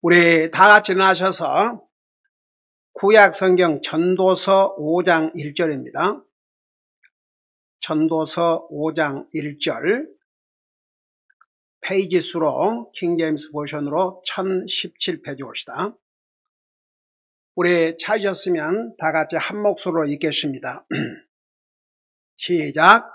우리 다 같이 나셔서 구약성경 전도서 5장 1절입니다. 전도서 5장 1절 페이지 수로 킹제임스 버전으로 1017페이지 옵시다. 우리 찾으셨으면 다 같이 한 목소리로 읽겠습니다. 시작.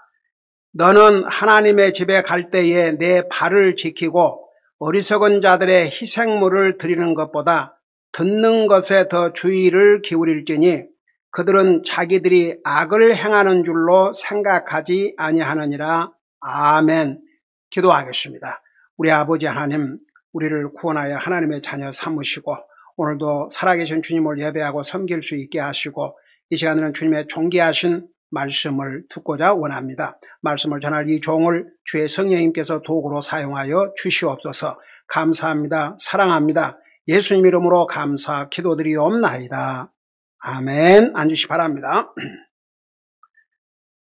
너는 하나님의 집에 갈 때에 내 발을 지키고 어리석은 자들의 희생물을 드리는 것보다 듣는 것에 더 주의를 기울일지니 그들은 자기들이 악을 행하는 줄로 생각하지 아니하느니라. 아멘. 기도하겠습니다. 우리 아버지 하나님, 우리를 구원하여 하나님의 자녀 삼으시고 오늘도 살아계신 주님을 예배하고 섬길 수 있게 하시고 이 시간에는 주님의 존귀하신 말씀을 듣고자 원합니다. 말씀을 전할 이 종을 주의 성령님께서 도구로 사용하여 주시옵소서. 감사합니다. 사랑합니다. 예수님 이름으로 감사 기도드리옵나이다. 아멘. 앉으시 바랍니다.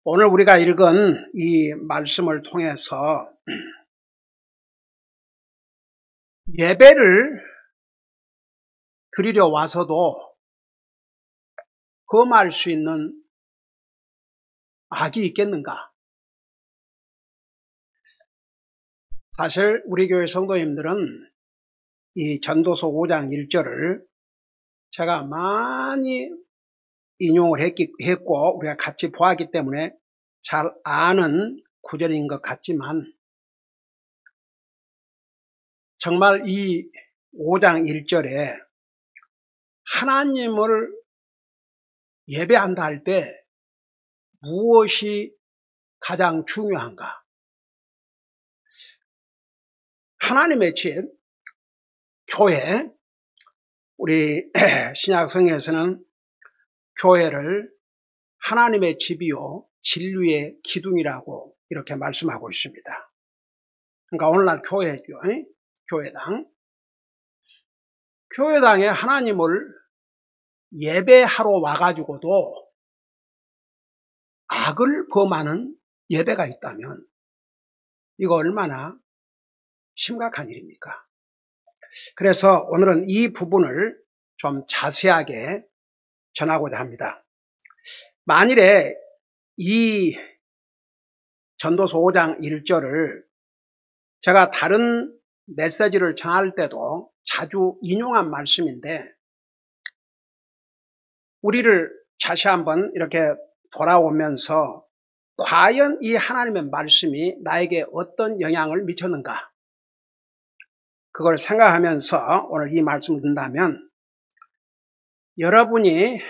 오늘 우리가 읽은 이 말씀을 통해서 예배를 드리려 와서도 범할 수 있는 악이 있겠는가? 사실 우리 교회 성도님들은 이 전도서 5장 1절을 제가 많이 인용을 했고 우리가 같이 보았기 때문에 잘 아는 구절인 것 같지만 정말 이 5장 1절에 하나님을 예배한다 할 때 무엇이 가장 중요한가? 하나님의 집, 교회, 우리 신약성경에서는 교회를 하나님의 집이요 진리의 기둥이라고 이렇게 말씀하고 있습니다. 그러니까 오늘날 교회죠. 교회당. 교회당에 하나님을 예배하러 와가지고도 악을 범하는 예배가 있다면 이거 얼마나 심각한 일입니까? 그래서 오늘은 이 부분을 좀 자세하게 전하고자 합니다. 만일에 이 전도서 5장 1절을 제가 다른 메시지를 전할 때도 자주 인용한 말씀인데 우리를 다시 한번 이렇게 돌아오면서 과연 이 하나님의 말씀이 나에게 어떤 영향을 미쳤는가? 그걸 생각하면서 오늘 이 말씀을 듣는다면 여러분이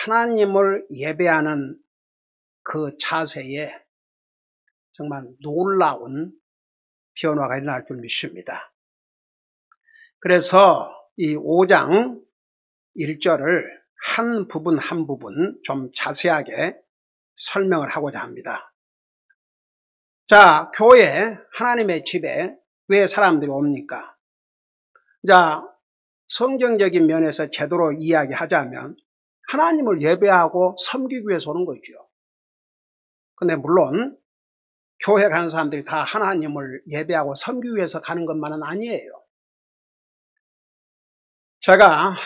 하나님을 예배하는 그 자세에 정말 놀라운 변화가 일어날 줄 믿습니다. 그래서 이 5장 1절을 한 부분 한 부분 좀 자세하게 설명을 하고자 합니다. 자, 교회, 하나님의 집에 왜 사람들이 옵니까? 자, 성경적인 면에서 제대로 이야기하자면 하나님을 예배하고 섬기기 위해서 오는 거죠. 근데 물론 교회 가는 사람들이 다 하나님을 예배하고 섬기기 위해서 가는 것만은 아니에요. 제가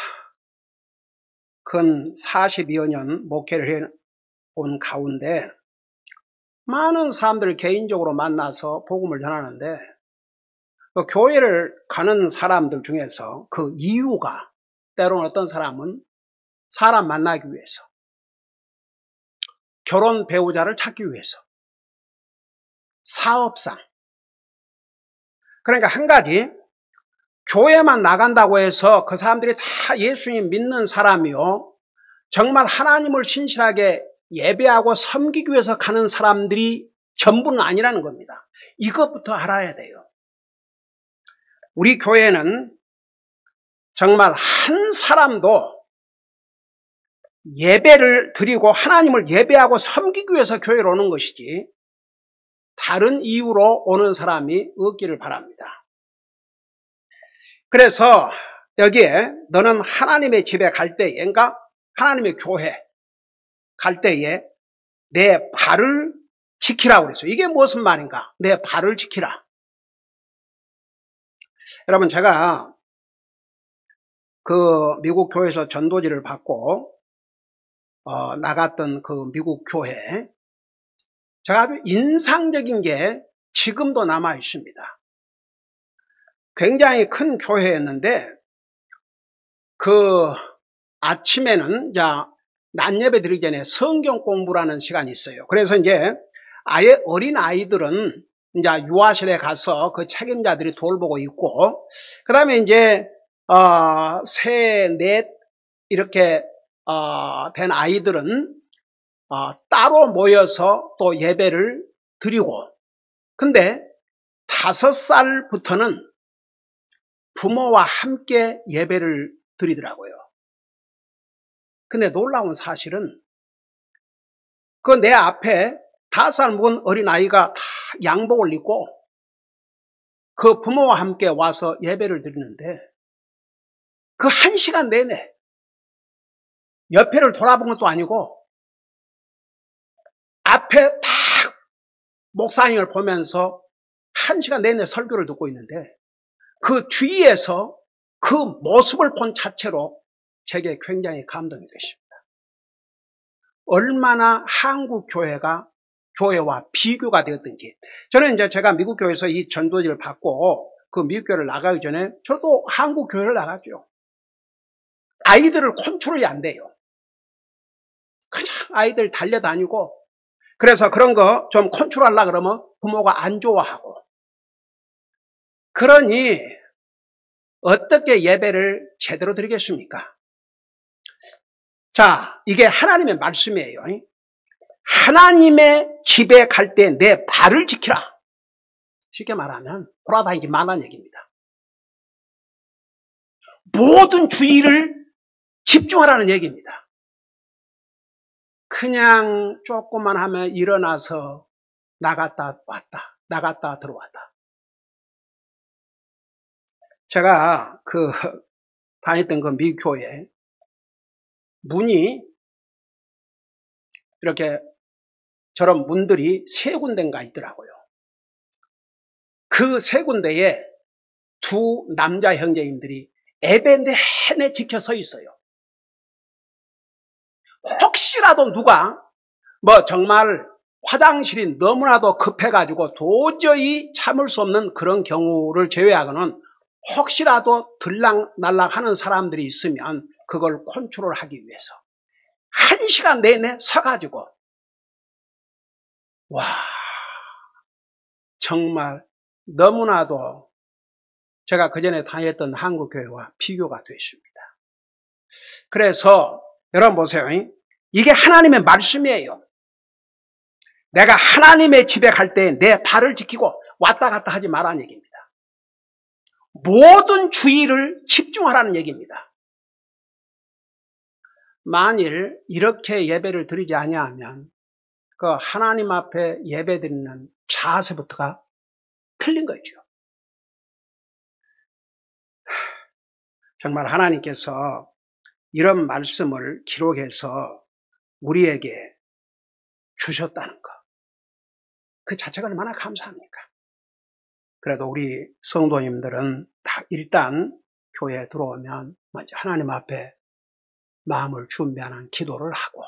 근 40여 년 목회를 해온 가운데 많은 사람들을 개인적으로 만나서 복음을 전하는데 그 교회를 가는 사람들 중에서 그 이유가 때로는 어떤 사람은 사람 만나기 위해서, 결혼 배우자를 찾기 위해서, 사업상. 그러니까 한 가지 교회만 나간다고 해서 그 사람들이 다 예수님 믿는 사람이요 정말 하나님을 신실하게 예배하고 섬기기 위해서 가는 사람들이 전부는 아니라는 겁니다. 이것부터 알아야 돼요. 우리 교회는 정말 한 사람도 예배를 드리고 하나님을 예배하고 섬기기 위해서 교회로 오는 것이지 다른 이유로 오는 사람이 없기를 바랍니다. 그래서 여기에 너는 하나님의 집에 갈 때에, 그러니까 하나님의 교회 갈 때에 내 발을 지키라고 그랬어요. 이게 무슨 말인가? 내 발을 지키라. 여러분, 제가 그 미국 교회에서 전도지를 받고 나갔던 그 미국 교회, 제가 아주 인상적인 게 지금도 남아 있습니다. 굉장히 큰 교회였는데 그 아침에는 낮 예배 드리기 전에 성경 공부라는 시간이 있어요. 그래서 이제 아예 어린 아이들은 이제 유아실에 가서 그 책임자들이 돌보고 있고, 그 다음에 이제 셋, 넷 이렇게 된 아이들은 따로 모여서 또 예배를 드리고, 근데 5살부터는 부모와 함께 예배를 드리더라고요. 근데 놀라운 사실은 그 내 앞에 5살 먹은 어린아이가 다 양복을 입고 그 부모와 함께 와서 예배를 드리는데 그 1시간 내내 옆에를 돌아본 것도 아니고 앞에 딱 목사님을 보면서 1시간 내내 설교를 듣고 있는데 그 뒤에서 그 모습을 본 자체로 제게 굉장히 감동이 됐습니다. 얼마나 한국 교회와 비교가 되었든지. 저는 이제 제가 미국 교회에서 이 전도지를 받고 그 미국 교회를 나가기 전에 저도 한국 교회를 나갔죠. 아이들을 컨트롤이 안 돼요. 그냥 아이들 달려다니고, 그래서 그런 거 좀 컨트롤하려고 그러면 부모가 안 좋아하고. 그러니 어떻게 예배를 제대로 드리겠습니까? 자, 이게 하나님의 말씀이에요. 하나님의 집에 갈 때 내 발을 지키라. 쉽게 말하면 돌아다니지 말라는 얘기입니다. 모든 주의를 집중하라는 얘기입니다. 그냥 조금만 하면 일어나서 나갔다 왔다, 나갔다 들어왔다. 제가 다녔던 그 미국 교회 문이 이렇게 저런 문들이 3군데인가 있더라고요. 그 3군데에 2 남자 형제님들이 예배 내내 지켜 서 있어요. 혹시라도 누가 정말 화장실이 너무나도 급해가지고 도저히 참을 수 없는 그런 경우를 제외하고는 혹시라도 들락날락 하는 사람들이 있으면 그걸 컨트롤하기 위해서 1시간 내내 서가지고, 와, 정말 너무나도 제가 그전에 다녔던 한국교회와 비교가 됐습니다. 그래서 여러분 보세요. 이게 하나님의 말씀이에요. 내가 하나님의 집에 갈 때 내 발을 지키고 왔다 갔다 하지 말라는 얘기입니다. 모든 주의를 집중하라는 얘기입니다. 만일 이렇게 예배를 드리지 아니하면 그 하나님 앞에 예배 드리는 자세부터가 틀린 거죠. 정말 하나님께서 이런 말씀을 기록해서 우리에게 주셨다는 것, 그 자체가 얼마나 감사합니까? 그래도 우리 성도님들은 다 일단 교회에 들어오면 먼저 하나님 앞에 마음을 준비하는 기도를 하고,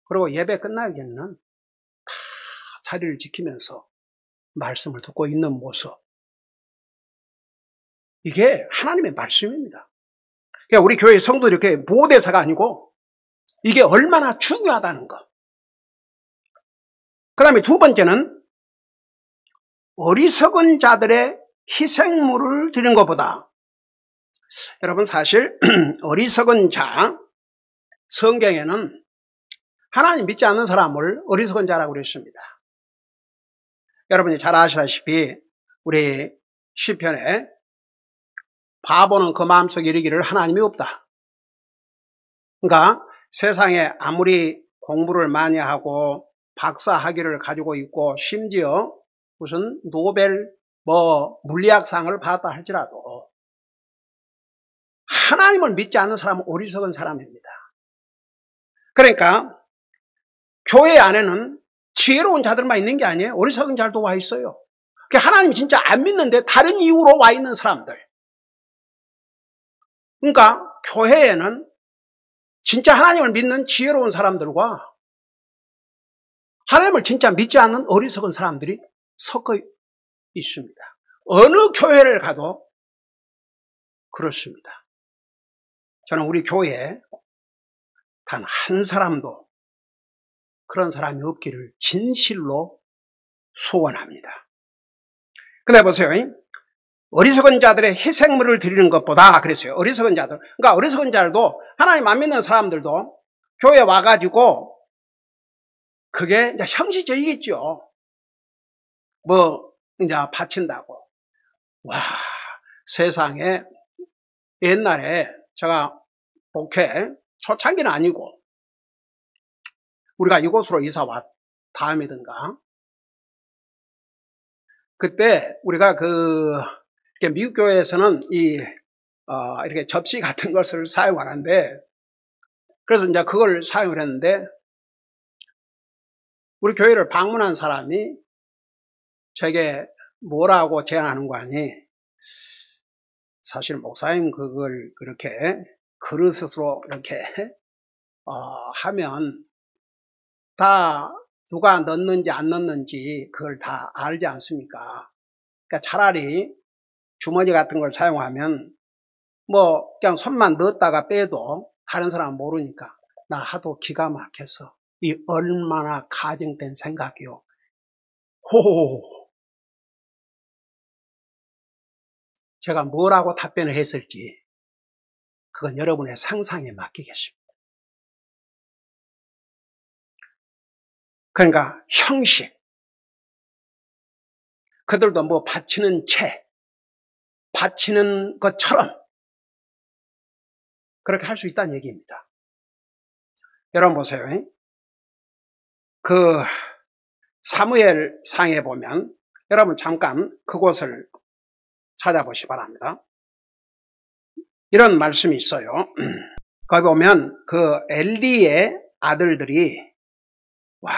그리고 예배 끝나기 전에는 다 자리를 지키면서 말씀을 듣고 있는 모습, 이게 하나님의 말씀입니다. 그러니까 우리 교회 성도 이렇게 모대사가 아니고 이게 얼마나 중요하다는 것. 그 다음에 2번째는 어리석은 자들의 희생물을 드리는 것보다, 여러분 사실 어리석은 자, 성경에는 하나님 믿지 않는 사람을 어리석은 자라고 그랬습니다. 여러분이 잘 아시다시피 우리 시편에 바보는 그 마음속에 이르기를 하나님이 없다. 그러니까 세상에 아무리 공부를 많이 하고 박사 학위를 가지고 있고 심지어 무슨 노벨 물리학상을 받았다 할지라도 하나님을 믿지 않는 사람은 어리석은 사람입니다. 그러니까 교회 안에는 지혜로운 자들만 있는 게 아니에요. 어리석은 자들도 와 있어요. 하나님 진짜 안 믿는데 다른 이유로 와 있는 사람들. 그러니까 교회에는 진짜 하나님을 믿는 지혜로운 사람들과 하나님을 진짜 믿지 않는 어리석은 사람들이 섞여 있습니다. 어느 교회를 가도 그렇습니다. 저는 우리 교회에 단 한 사람도 그런 사람이 없기를 진실로 소원합니다. 근데 보세요. 어리석은 자들의 희생물을 드리는 것보다 그랬어요. 어리석은 자들. 그러니까 어리석은 자들도 하나님 안 믿는 사람들도 교회에 와가지고 그게 이제 형식적이겠죠. 뭐 이제 바친다고. 와, 세상에 옛날에 제가 목회 초창기는 아니고 우리가 이곳으로 이사 왔 다음이든가 그때 우리가 미국 교회에서는 이렇게 접시 같은 것을 사용하는데 그래서 이제 그걸 사용을 했는데 우리 교회를 방문한 사람이 제게 뭐라고 제안하는 거 아니? 사실 목사님 그걸 그렇게 그릇으로 이렇게 하면 다 누가 넣는지 안 넣는지 그걸 다 알지 않습니까? 그러니까 차라리 주머니 같은 걸 사용하면 뭐 그냥 손만 넣었다가 빼도 다른 사람은 모르니까 나 하도 기가 막혀서 이 얼마나 가정된 생각이요. 호호호. 제가 뭐라고 답변을 했을지 그건 여러분의 상상에 맡기겠습니다. 그러니까 형식. 그들도 뭐 바치는 채, 바치는 것처럼 그렇게 할 수 있다는 얘기입니다. 여러분 보세요. 사무엘 상에 보면 여러분 잠깐 그곳을 찾아보시 바랍니다. 이런 말씀이 있어요. 거기 보면 엘리의 아들들이 와,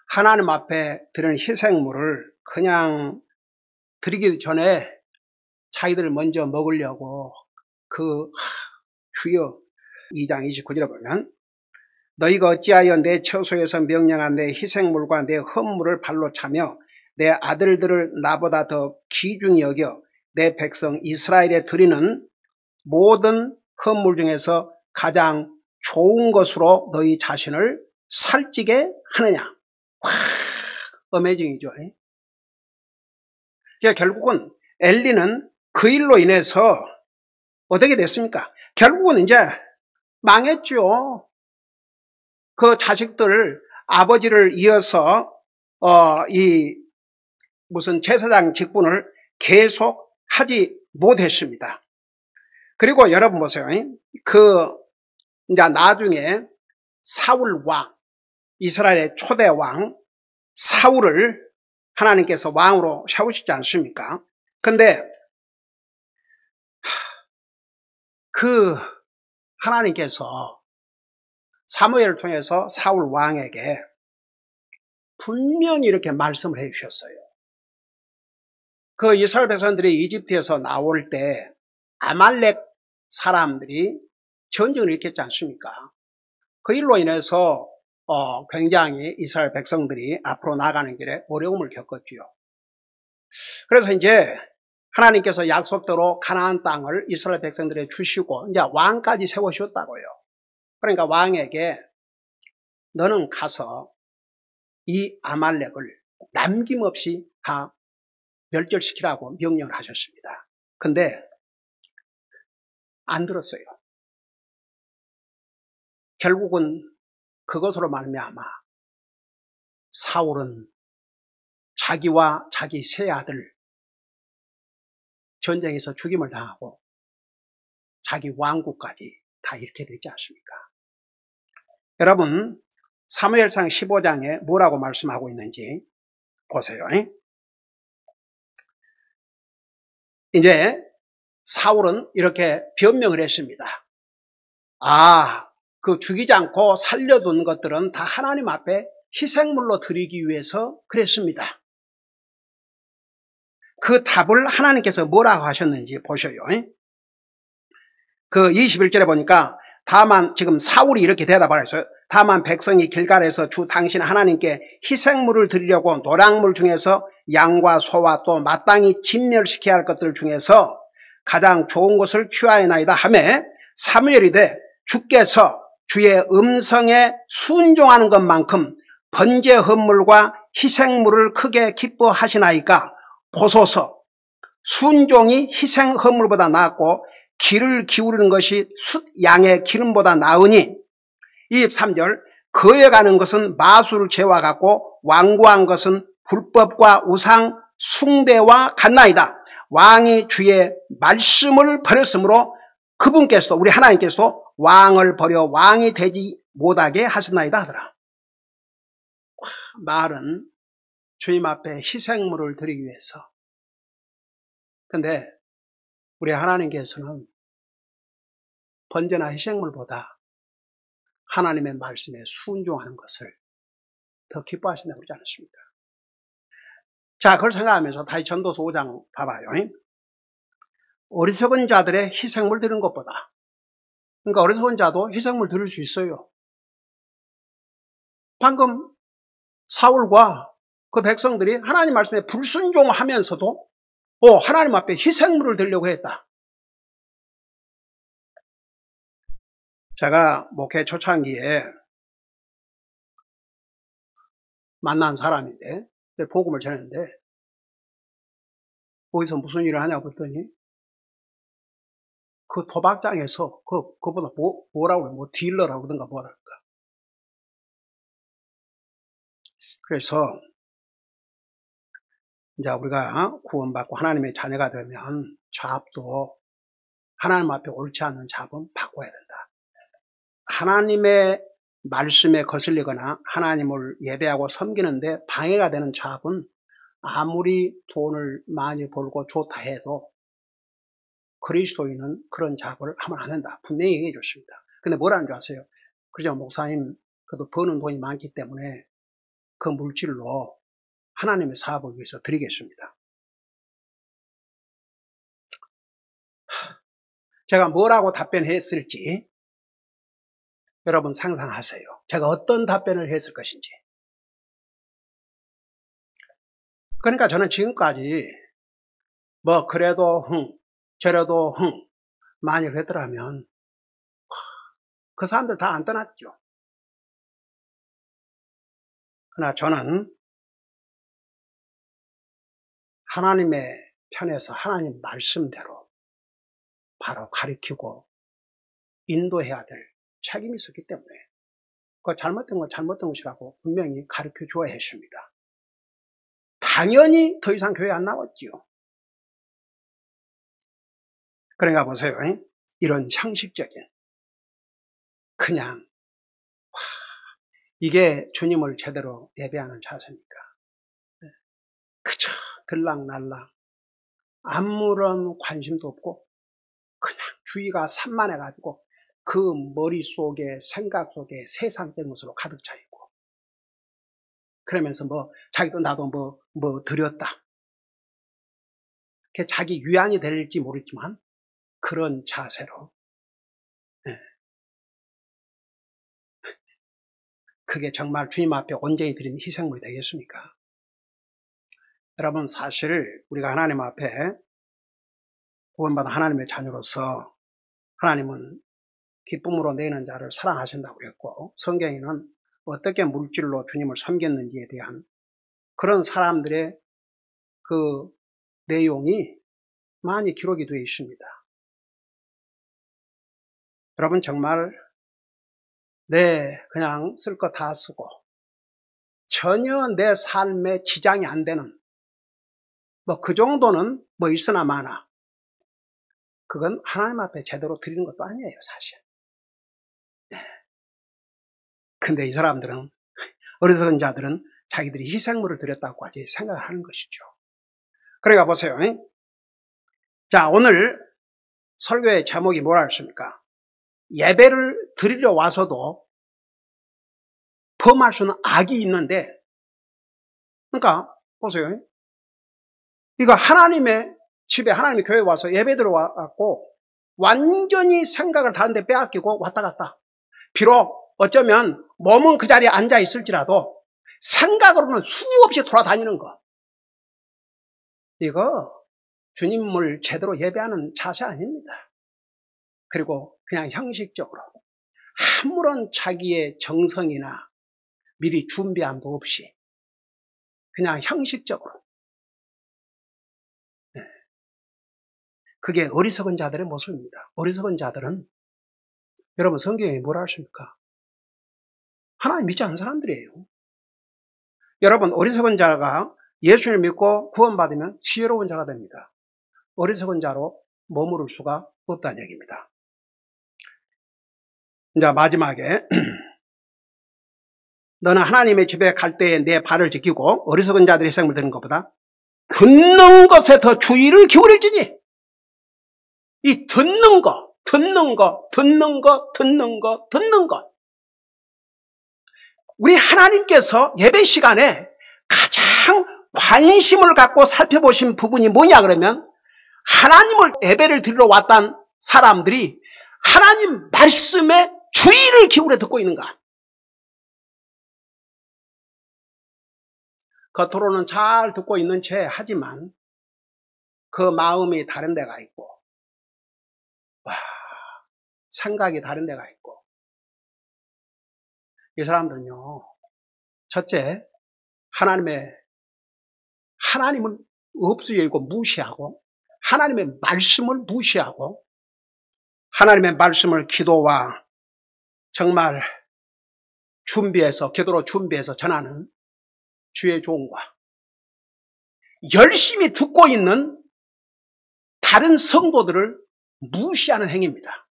하나님 앞에 드리는 희생물을 그냥 드리기 전에 자기들 먼저 먹으려고 주여 2장 29절에 보면 너희가 어찌하여 내 처소에서 명령한 내 희생물과 내 헌물을 발로 차며 내 아들들을 나보다 더 귀중히 여겨 내 백성 이스라엘에 드리는 모든 헌물 중에서 가장 좋은 것으로 너희 자신을 살찌게 하느냐. 와, 어메이징이죠. 그러니까 결국은 엘리는 그 일로 인해서 어떻게 됐습니까? 결국은 이제 망했죠. 그 자식들 아버지를 이어서 무슨 제사장 직분을 계속 하지 못했습니다. 그리고 여러분 보세요. 이제 나중에 사울 왕, 이스라엘의 초대 왕 사울을 하나님께서 왕으로 세우시지 않습니까? 근데 하나님께서 사무엘을 통해서 사울 왕에게 분명히 이렇게 말씀을 해 주셨어요. 이스라엘 백성들이 이집트에서 나올 때 아말렉 사람들이 전쟁을 일으켰지 않습니까? 그 일로 인해서 굉장히 이스라엘 백성들이 앞으로 나가는 길에 어려움을 겪었지요. 그래서 이제 하나님께서 약속대로 가나안 땅을 이스라엘 백성들에 주시고 이제 왕까지 세우셨다고요. 그러니까 왕에게 너는 가서 이 아말렉을 남김없이 다 멸절시키라고 명령을 하셨습니다. 근데 안 들었어요. 결국은 그것으로 말미암아 사울은 자기와 자기 세 아들 전쟁에서 죽임을 당하고 자기 왕국까지 다 잃게 되지 않습니까? 여러분 사무엘상 15장에 뭐라고 말씀하고 있는지 보세요. 이제 사울은 이렇게 변명을 했습니다. 죽이지 않고 살려둔 것들은 다 하나님 앞에 희생물로 드리기 위해서 그랬습니다. 그 답을 하나님께서 뭐라고 하셨는지 보셔요. 그 21절에 보니까 다만 지금 사울이 이렇게 대답을 했어요. 다만 백성이 길갈에서 주 당신 하나님께 희생물을 드리려고 노량물 중에서 양과 소와 또 마땅히 진멸시켜야 할 것들 중에서 가장 좋은 것을 취하였나이다 하매 사무엘이 되 주께서 주의 음성에 순종하는 것만큼 번제 헌물과 희생물을 크게 기뻐하시나이까 보소서. 순종이 희생 헌물보다 낫고 귀를 기울이는 것이 양의 기름보다 나으니 23절 거에 가는 것은 마술 죄와 같고 완고한 것은 불법과 우상 숭배와 같나이다. 왕이 주의 말씀을 버렸으므로 그분께서도 우리 하나님께서도 왕을 버려 왕이 되지 못하게 하셨나이다 하더라. 말은 주님 앞에 희생물을 드리기 위해서. 근데 우리 하나님께서는 번제나 희생물보다 하나님의 말씀에 순종하는 것을 더 기뻐하신다고 그러지 않습니까? 자, 그걸 생각하면서 다시 전도서 5장 봐봐요. 어리석은 자들의 희생물 드리는 것보다, 그러니까 어리석은 자도 희생물 드릴 수 있어요. 방금 사울과 그 백성들이 하나님 말씀에 불순종하면서도 하나님 앞에 희생물을 드리려고 했다. 제가 목회 초창기에 만난 사람인데 복음을 전했는데 거기서 무슨 일을 하냐고 했더니 그 도박장에서 그보다 뭐라고 해요? 뭐 딜러라고 그러던가 뭐랄까. 그래서 이제 우리가 구원받고 하나님의 자녀가 되면 잡도 하나님 앞에 옳지 않는 잡은 바꿔야 된다. 하나님의 말씀에 거슬리거나 하나님을 예배하고 섬기는데 방해가 되는 잡은 아무리 돈을 많이 벌고 좋다 해도 그리스도인은 그런 잡을 하면 안 된다. 분명히 얘기해 줬습니다. 근데 뭐라는 줄 아세요? 그죠? 목사님, 그래도 버는 돈이 많기 때문에 그 물질로 하나님의 사업을 위해서 드리겠습니다. 제가 뭐라고 답변했을지 여러분 상상하세요. 제가 어떤 답변을 했을 것인지. 그러니까 저는 지금까지 뭐 그래도 저래도 많이 했더라면 그 사람들 다 안 떠났죠. 그러나 저는 하나님의 편에서 하나님 말씀대로 바로 가르치고 인도해야 될 책임이 있었기 때문에 그 잘못된 건 잘못된 것이라고 분명히 가르쳐 줘야 했습니다. 당연히 더 이상 교회 안 나왔지요. 그러니까 보세요. 이런 형식적인 그냥 이게 주님을 제대로 예배하는 자세입니까? 그저 들락날락 아무런 관심도 없고 그냥 주의가 산만해가지고 그 머릿속에 생각 속에 세상된 것으로 가득 차 있고 그러면서 자기도 나도 드렸다. 자기 유안이 될지 모르지만 그런 자세로 그게 정말 주님 앞에 온전히 드린 희생물이 되겠습니까? 여러분 사실 우리가 하나님 앞에 구원받은 하나님의 자녀로서 하나님은 기쁨으로 내는 자를 사랑하신다고 그랬고 성경에는 어떻게 물질로 주님을 섬겼는지에 대한 그런 사람들의 그 내용이 많이 기록이 되어 있습니다. 여러분 정말 그냥 쓸 거 다 쓰고 전혀 내 삶에 지장이 안 되는 그 정도는 있으나 마나 그건 하나님 앞에 제대로 드리는 것도 아니에요 사실. 근데 이 사람들은 어리석은 자들은 자기들이 희생물을 드렸다고까지 생각하는 것이죠. 그러니까 보세요. 자, 오늘 설교의 제목이 뭐라 했습니까? 예배를 드리려 와서도 범할 수는 악이 있는데, 그러니까 보세요. 이거 하나님의 집에 하나님의 교회에 와서 예배 들어왔고 완전히 생각을 다른 데 빼앗기고 왔다 갔다. 비록 어쩌면 몸은 그 자리에 앉아 있을지라도 생각으로는 수없이 돌아다니는 거. 이거 주님을 제대로 예배하는 자세 아닙니다. 그리고 그냥 형식적으로 아무런 자기의 정성이나 미리 준비함도 없이 그냥 형식적으로. 그게 어리석은 자들의 모습입니다. 어리석은 자들은 여러분 성경에 뭐라 하십니까? 하나님 믿지 않는 사람들이에요. 여러분 어리석은 자가 예수를 믿고 구원받으면 지혜로운 자가 됩니다. 어리석은 자로 머무를 수가 없다는 얘기입니다. 이제 마지막에 너는 하나님의 집에 갈 때에 내 발을 지키고 어리석은 자들의 생을 드는 것보다 듣는 것에 더 주의를 기울일지니. 이 듣는 것. 우리 하나님께서 예배 시간에 가장 관심을 갖고 살펴보신 부분이 뭐냐 그러면 하나님을 예배를 드리러 왔던 사람들이 하나님 말씀에 주의를 기울여 듣고 있는가. 겉으로는 잘 듣고 있는 채 하지만 그 마음이 다른 데가 있고 생각이 다른 데가 있고 이 사람들은요 첫째 하나님은 없어 여기고 무시하고 하나님의 말씀을 무시하고 하나님의 말씀을 기도와 정말 기도로 준비해서 전하는 주의 종과 열심히 듣고 있는 다른 성도들을 무시하는 행위입니다.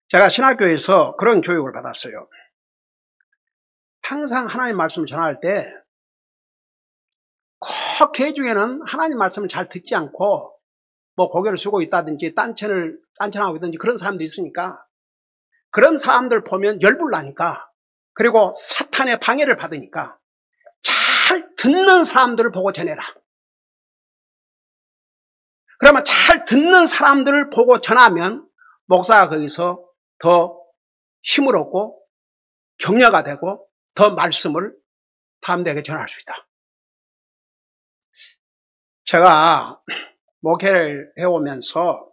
제가 신학교에서 그런 교육을 받았어요. 항상 하나님 말씀을 전할 때 꼭 교회 중에는 하나님 말씀을 잘 듣지 않고 뭐 고개를 숙이고 있다든지 딴천하고 있든지 그런 사람도 있으니까 그런 사람들 보면 열불 나니까 그리고 사탄의 방해를 받으니까 잘 듣는 사람들을 보고 전해라. 그러면 잘 듣는 사람들을 보고 전하면 목사가 거기서 더 힘을 얻고 격려가 되고 더 말씀을 다음대에게 전할 수 있다. 제가 목회를 해오면서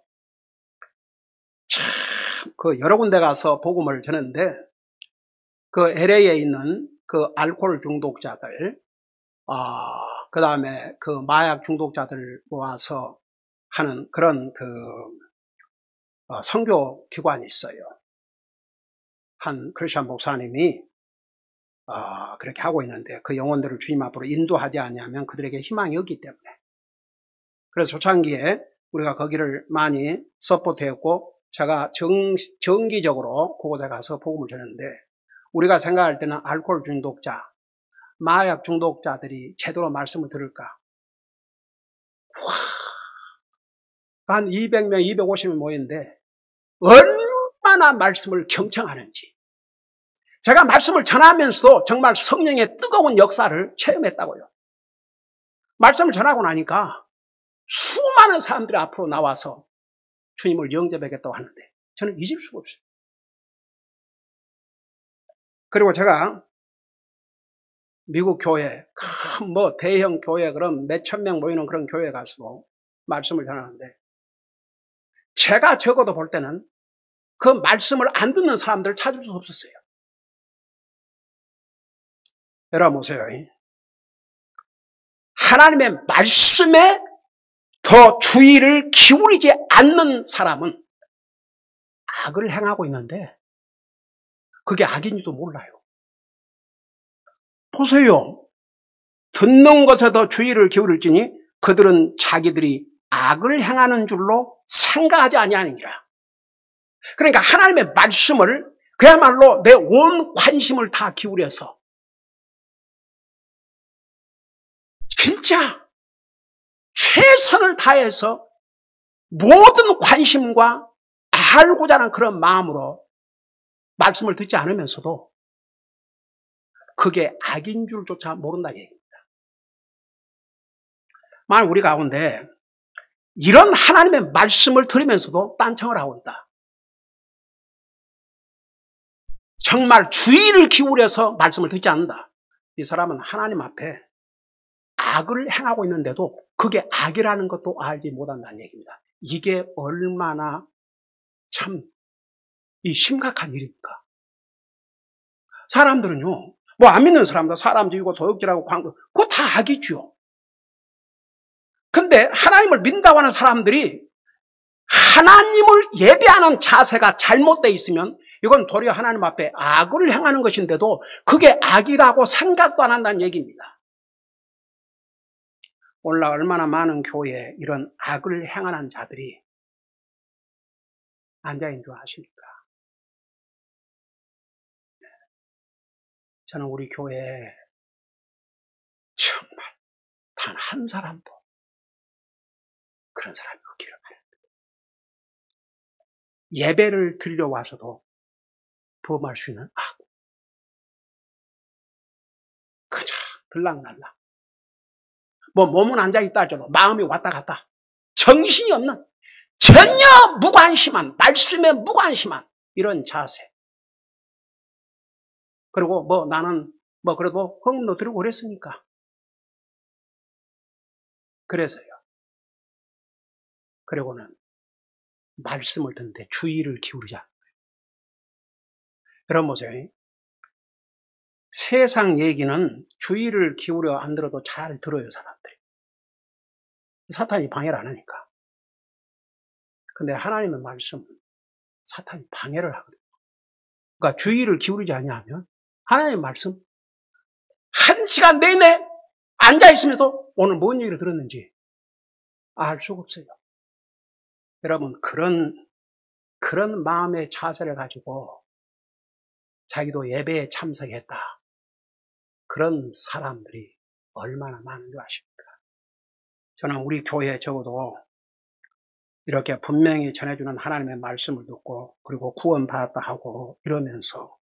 참 그 여러 군데 가서 복음을 전했는데 그 LA에 있는 그 알코올 중독자들, 그 다음에 그 마약 중독자들 모아서 하는 그런 선교 기관이 있어요. 한 크리스천 목사님이 그렇게 하고 있는데 그 영혼들을 주님 앞으로 인도하지 않으면 그들에게 희망이 없기 때문에 그래서 초창기에 우리가 거기를 많이 서포트했고 제가 정기적으로 그곳에 가서 복음을 전했는데 우리가 생각할 때는 알코올 중독자, 마약 중독자들이 제대로 말씀을 들을까? 한 200명, 250명 모였는데 얼마나 말씀을 경청하는지 제가 말씀을 전하면서도 정말 성령의 뜨거운 역사를 체험했다고요. 말씀을 전하고 나니까 수많은 사람들이 앞으로 나와서 주님을 영접하겠다고 하는데 저는 잊을 수가 없어요. 그리고 제가 미국 교회, 큰 대형 교회 그런 몇천 명 모이는 그런 교회에 가서 말씀을 전하는데 제가 적어도 볼 때는 그 말씀을 안 듣는 사람들을 찾을 수 없었어요. 여러분 보세요. 하나님의 말씀에 더 주의를 기울이지 않는 사람은 악을 행하고 있는데 그게 악인지도 몰라요. 보세요. 듣는 것에 더 주의를 기울일지니 그들은 자기들이 악을 행하는 줄로 생각하지 아니하느니라. 그러니까 하나님의 말씀을 그야말로 내 온 관심을 다 기울여서 진짜 최선을 다해서 모든 관심과 알고자 하는 그런 마음으로 말씀을 듣지 않으면서도 그게 악인 줄조차 모른다는 얘기입니다. 만약 우리 가운데 이런 하나님의 말씀을 들으면서도 딴청을 하고 있다. 정말 주의를 기울여서 말씀을 듣지 않는다. 이 사람은 하나님 앞에 악을 행하고 있는데도 그게 악이라는 것도 알지 못한다는 얘기입니다. 이게 얼마나 참 이 심각한 일입니까? 사람들은요, 뭐 안 믿는 사람들, 사람 죽이고 도둑질하고 광고, 그거 다 악이죠. 근데 하나님을 믿는다고 하는 사람들이 하나님을 예배하는 자세가 잘못되어 있으면 이건 도리어 하나님 앞에 악을 행하는 것인데도 그게 악이라고 생각도 안 한다는 얘기입니다. 오늘날 얼마나 많은 교회에 이런 악을 행하는 자들이 앉아있는 줄 아십니까? 저는 우리 교회에 정말 단 한 사람도 그런 사람이 없기를 바랍니다. 예배를 드리러 와서도 범할 수 있는 악. 그냥 들락날락. 뭐 몸은 앉아있다 할지라도 마음이 왔다 갔다. 정신이 없는, 전혀 무관심한, 말씀에 무관심한 이런 자세. 그리고 뭐 나는 뭐 그래도 헌금도 드리고 그랬으니까. 그래서요. 그리고는 말씀을 듣는데 주의를 기울이자. 여러분 보세요. 세상 얘기는 주의를 기울여 안 들어도 잘 들어요, 사람들이. 사탄이 방해를 안 하니까. 근데 하나님의 말씀은 사탄이 방해를 하거든요. 그러니까 주의를 기울이지 않냐면 하나님의 말씀 1시간 내내 앉아있으면서 오늘 뭔 얘기를 들었는지 알 수가 없어요. 여러분, 그런 마음의 자세를 가지고 자기도 예배에 참석했다. 그런 사람들이 얼마나 많은 줄 아십니까? 저는 우리 교회에 적어도 이렇게 분명히 전해주는 하나님의 말씀을 듣고 그리고 구원받았다 하고 이러면서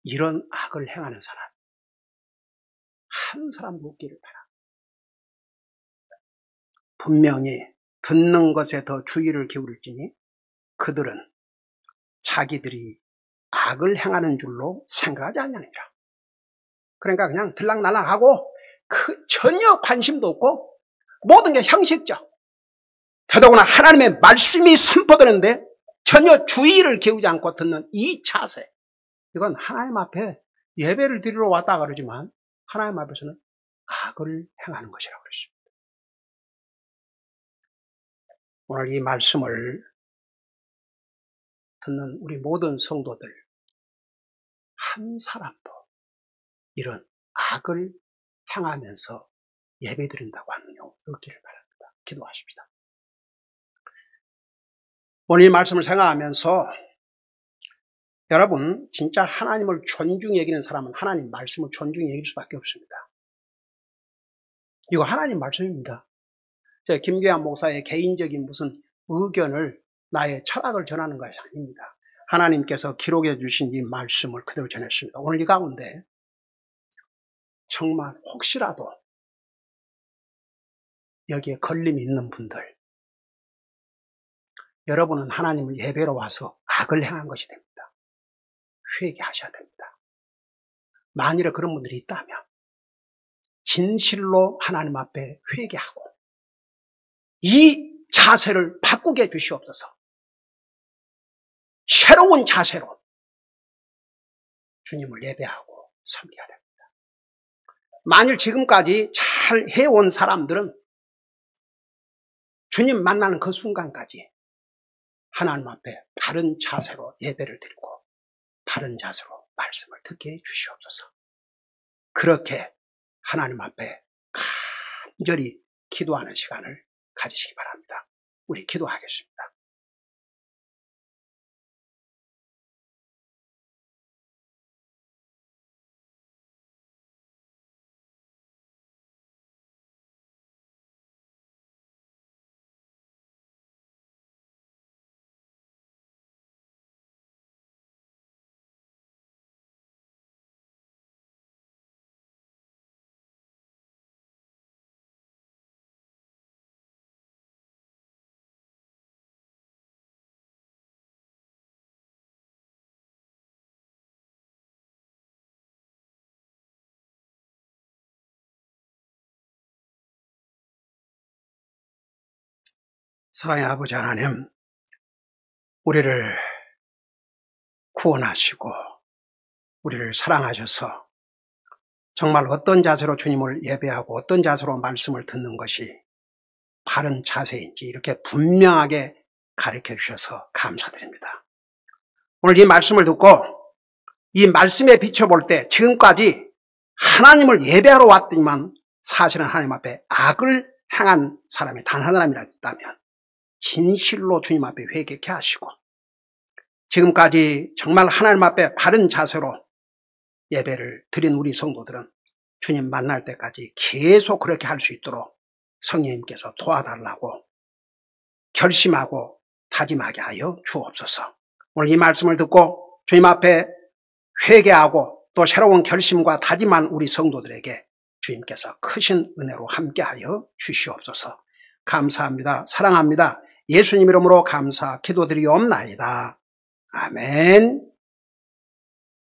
이런 악을 행하는 사람 한 사람도 없기를 바랍니다. 분명히 듣는 것에 더 주의를 기울일지니 그들은 자기들이 악을 행하는 줄로 생각하지 않느니라. 그러니까 그냥 들락날락하고 전혀 관심도 없고 모든 게 형식적. 더더구나 하나님의 말씀이 선포되는데 전혀 주의를 기울이지 않고 듣는 이 자세. 이건 하나님 앞에 예배를 드리러 왔다 그러지만 하나님 앞에서는 악을 행하는 것이라고 그랬습니다. 오늘 이 말씀을 듣는 우리 모든 성도들 한 사람도 이런 악을 행하면서 예배 드린다고 하는 경우 없기를 바랍니다. 기도하십시다. 오늘 이 말씀을 생각하면서 여러분 진짜 하나님을 존중히 여기는 사람은 하나님 말씀을 존중히 여길 수밖에 없습니다. 이거 하나님 말씀입니다. 제 김계환 목사의 개인적인 무슨 의견을 나의 철학을 전하는 것이 아닙니다. 하나님께서 기록해 주신 이 말씀을 그대로 전했습니다. 오늘 이 가운데 정말 혹시라도 여기에 걸림이 있는 분들 여러분은 하나님을 예배로 와서 악을 행한 것이 됩니다. 회개하셔야 됩니다. 만일에 그런 분들이 있다면 진실로 하나님 앞에 회개하고 이 자세를 바꾸게 해 주시옵소서. 새로운 자세로 주님을 예배하고 섬겨야 됩니다. 만일 지금까지 잘 해온 사람들은 주님 만나는 그 순간까지 하나님 앞에 바른 자세로 예배를 드리고 바른 자세로 말씀을 듣게 해 주시옵소서. 그렇게 하나님 앞에 간절히 기도하는 시간을 가지시기 바랍니다. 우리 기도하겠습니다. 사랑의 아버지 하나님, 우리를 구원하시고 우리를 사랑하셔서 정말 어떤 자세로 주님을 예배하고 어떤 자세로 말씀을 듣는 것이 바른 자세인지 이렇게 분명하게 가르쳐 주셔서 감사드립니다. 오늘 이 말씀을 듣고 이 말씀에 비춰볼 때 지금까지 하나님을 예배하러 왔더니만 사실은 하나님 앞에 악을 행한 사람이 단 한 사람이라도 있다면 진실로 주님 앞에 회개케 하시고 지금까지 정말 하나님 앞에 바른 자세로 예배를 드린 우리 성도들은 주님 만날 때까지 계속 그렇게 할 수 있도록 성령님께서 도와달라고 결심하고 다짐하게 하여 주옵소서. 오늘 이 말씀을 듣고 주님 앞에 회개하고 또 새로운 결심과 다짐한 우리 성도들에게 주님께서 크신 은혜로 함께하여 주시옵소서. 감사합니다. 사랑합니다. 예수님 이름으로 감사 기도드리옵나이다. 아멘.